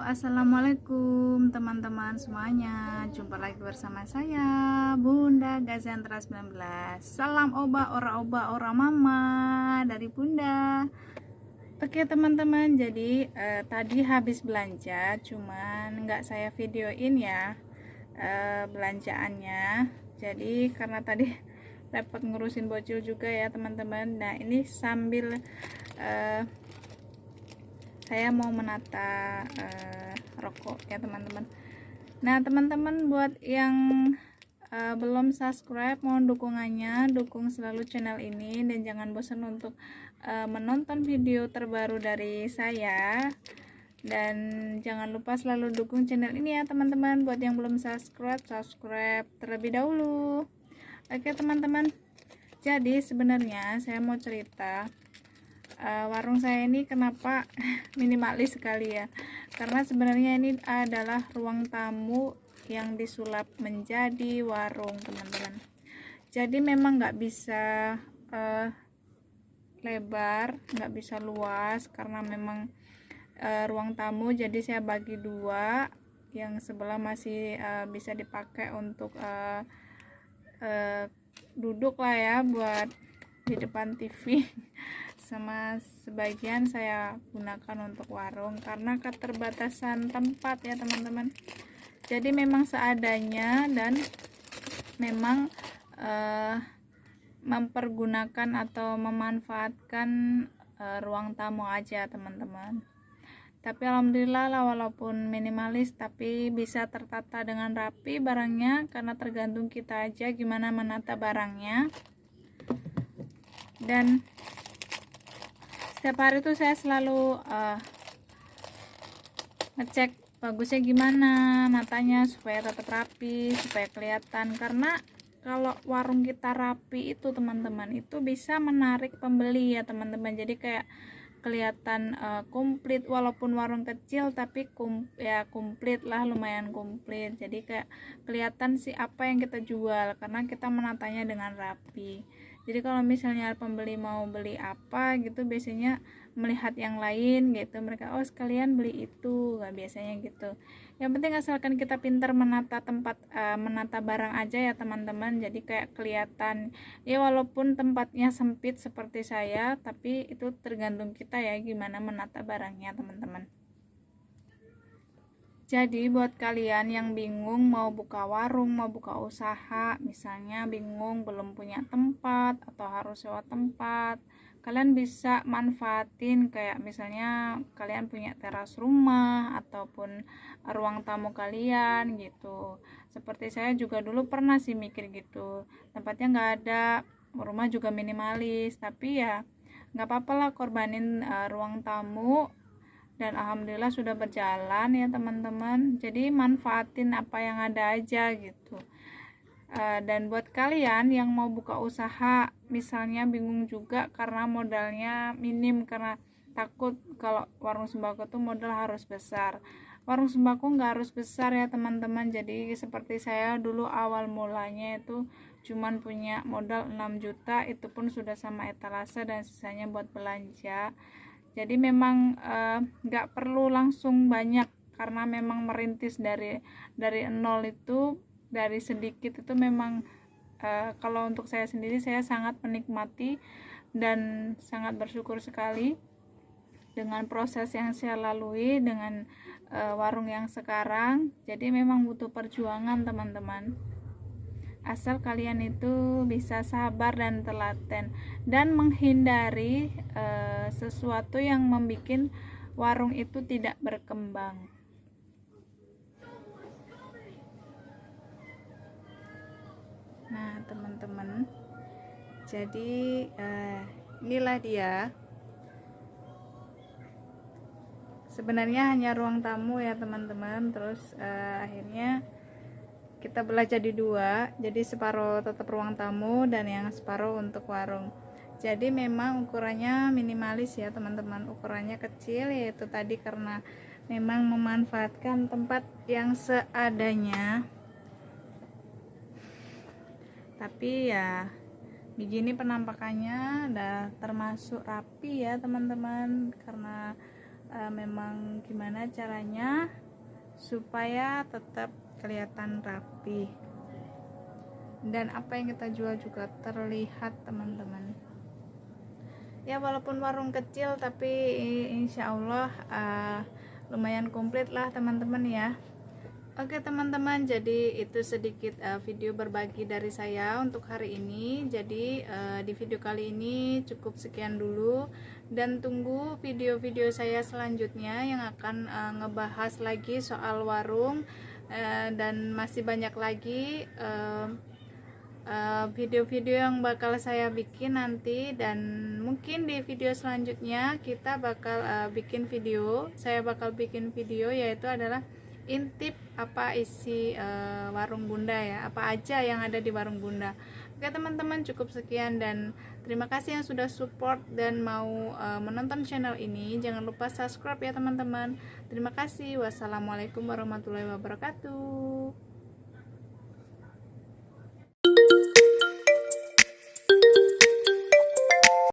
Assalamualaikum teman-teman semuanya. Jumpa lagi bersama saya Bunda Gazentra 19. Salam oba ora mama dari Bunda. Oke teman-teman, jadi tadi habis belanja, cuman nggak saya videoin ya belanjaannya. Jadi karena tadi repot ngurusin bocil juga ya teman-teman. Nah ini sambil saya mau menata rokok ya teman-teman. Nah teman-teman, buat yang belum subscribe, mohon dukungannya, dukung selalu channel ini dan jangan bosan untuk menonton video terbaru dari saya, dan jangan lupa selalu dukung channel ini ya teman-teman. Buat yang belum subscribe terlebih dahulu. Oke teman-teman, jadi sebenarnya saya mau cerita warung saya ini kenapa minimalis sekali ya, karena sebenarnya ini adalah ruang tamu yang disulap menjadi warung teman-teman. Jadi memang nggak bisa lebar, nggak bisa luas karena memang ruang tamu. Jadi saya bagi dua, yang sebelah masih bisa dipakai untuk duduk lah ya, buat di depan TV sama sebagian saya gunakan untuk warung karena keterbatasan tempat ya teman-teman. Jadi memang seadanya dan memang mempergunakan atau memanfaatkan ruang tamu aja teman-teman. Tapi alhamdulillah lah, walaupun minimalis tapi bisa tertata dengan rapi barangnya, karena tergantung kita aja gimana menata barangnya. Dan setiap hari tuh saya selalu ngecek bagusnya gimana natanya supaya tetap rapi, supaya kelihatan. Karena kalau warung kita rapi itu teman-teman, itu bisa menarik pembeli ya teman-teman. Jadi kayak kelihatan komplit, walaupun warung kecil tapi komplit lah, lumayan komplit. Jadi kayak kelihatan sih apa yang kita jual karena kita menatanya dengan rapi. Jadi kalau misalnya pembeli mau beli apa gitu, biasanya melihat yang lain gitu, mereka oh sekalian beli itu, nggak biasanya gitu. Yang penting asalkan kita pintar menata tempat, menata barang aja ya teman-teman. Jadi kayak kelihatan ya, walaupun tempatnya sempit seperti saya, tapi itu tergantung kita ya gimana menata barangnya teman-teman. Jadi buat kalian yang bingung mau buka warung, mau buka usaha, misalnya bingung belum punya tempat atau harus sewa tempat, kalian bisa manfaatin kayak misalnya kalian punya teras rumah ataupun ruang tamu kalian gitu. Seperti saya juga dulu pernah sih mikir gitu, tempatnya nggak ada, rumah juga minimalis, tapi ya nggak apa-apa lah, korbanin ruang tamu, dan alhamdulillah sudah berjalan ya teman-teman. Jadi manfaatin apa yang ada aja gitu. Dan buat kalian yang mau buka usaha, misalnya bingung juga karena modalnya minim, karena takut kalau warung sembako tuh modal harus besar. Warung sembako nggak harus besar ya teman-teman. Jadi seperti saya dulu awal mulanya itu cuman punya modal 6 juta, itu pun sudah sama etalase dan sisanya buat belanja. Jadi memang nggak perlu langsung banyak, karena memang merintis dari nol itu, dari sedikit itu memang kalau untuk saya sendiri, saya sangat menikmati dan sangat bersyukur sekali dengan proses yang saya lalui dengan warung yang sekarang. Jadi memang butuh perjuangan teman-teman, asal kalian itu bisa sabar dan telaten dan menghindari sesuatu yang membuat warung itu tidak berkembang. Nah teman-teman, jadi inilah dia, sebenarnya hanya ruang tamu ya teman-teman. Terus akhirnya kita belah jadi dua, jadi separuh tetap ruang tamu dan yang separuh untuk warung. Jadi memang ukurannya minimalis ya teman-teman, ukurannya kecil, yaitu tadi karena memang memanfaatkan tempat yang seadanya. Tapi ya begini penampakannya, udah termasuk rapi ya teman-teman, karena memang gimana caranya supaya tetap kelihatan rapi dan apa yang kita jual juga terlihat teman-teman. Ya walaupun warung kecil tapi insya Allah lumayan komplit lah teman-teman ya. Oke teman-teman, jadi itu sedikit video berbagi dari saya untuk hari ini. Jadi di video kali ini cukup sekian dulu, dan tunggu video-video saya selanjutnya yang akan ngebahas lagi soal warung, dan masih banyak lagi video-video yang bakal saya bikin nanti. Dan mungkin di video selanjutnya kita bakal saya bakal bikin video yaitu adalah intip apa isi warung bunda ya, apa aja yang ada di warung bunda. Oke teman-teman, cukup sekian dan terima kasih yang sudah support dan mau menonton channel ini. Jangan lupa subscribe ya teman-teman. Terima kasih. Wassalamualaikum warahmatullahi wabarakatuh.